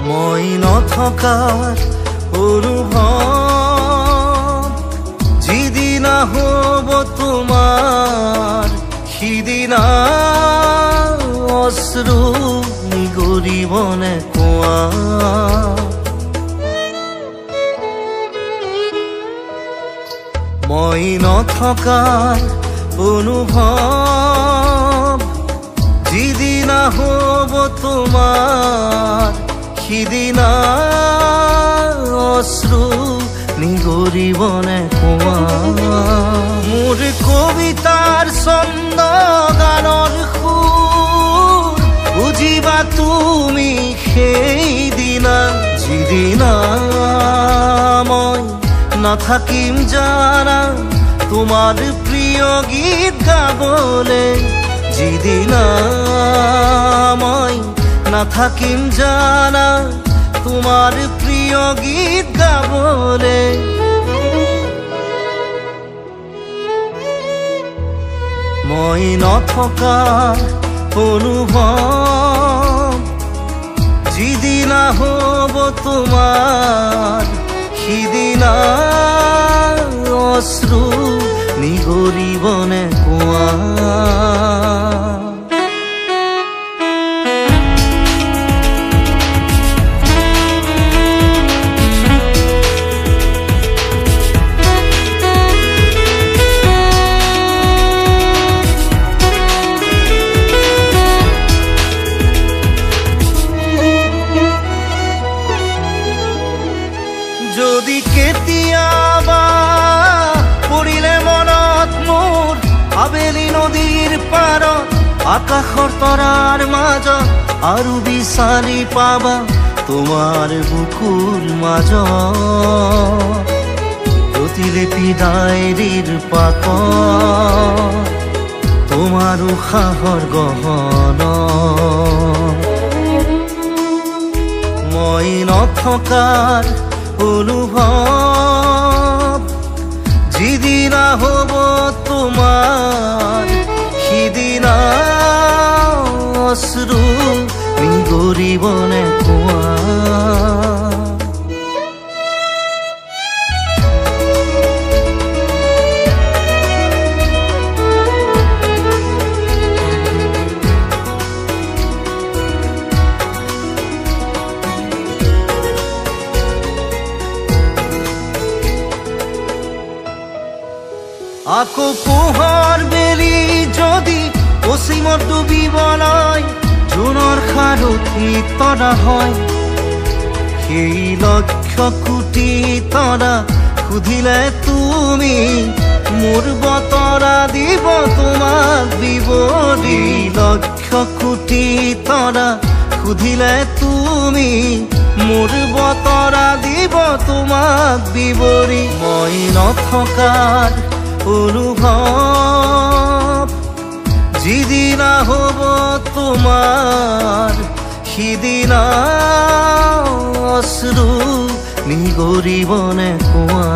মই নথকাৰ অনুভৱ যিদিনা হ'ব তোমাৰ সিদিনা অশ্ৰু নিগৰিবনে কোৱা মই নথকাৰ অনুভৱ যিদিনা হ'ব তোমাৰ সিদিনা অশ্ৰু নিগৰিবনে কোৱা মোৰ কবিতাৰ ছন্দ গানৰ সুৰ বুজিবা তুমি সেইদিনা যিদিনা মই নাথাকিম জানা তোমাৰ প্ৰিয় গীত গাবলে যিদিনা মই নাথাকিম জানা তোমাৰ প্ৰিয় গীত গাবলে মই নথকাৰ অনুভৱ যিদিনা হ'ব তোমাৰ সিদিনা অশ্ৰু নিগৰিবনে কোৱা যদি কেতিয়াবা পৰিলে মনত মোৰ আবেলি নদীৰ পাৰত আকাশৰ তৰাৰ মাজত আৰু বিচাৰি পাবা তোমাৰ বুকুৰ মাজত প্ৰতিলিপি ডায়েৰীৰ পাকত তোমাৰ উশাহৰ গহনা মই নথকাৰ অনুভৱ যিদিনা হ'ব তোমাৰ সিদিনা অশ্ৰু নিগৰিবনে কোৱা আকৌ পোহৰ বেলি যদি অসীমত ডুবিবলৈ জোনৰ সাৰথি তৰা হয় সেই লক্ষ কোটি তৰা সুধিলে তুমি মোৰ বতৰা দিব তোমাক বিৱৰি লক্ষ কোটি তৰা সুধিলে তুমি মোৰ বতৰা দিব তোমাক বিৱৰি মই নথকাৰ অনুভৱ যিদিনা হ'ব তোমাৰ সিদিনা অশ্ৰু নিগৰিবনে কোৱা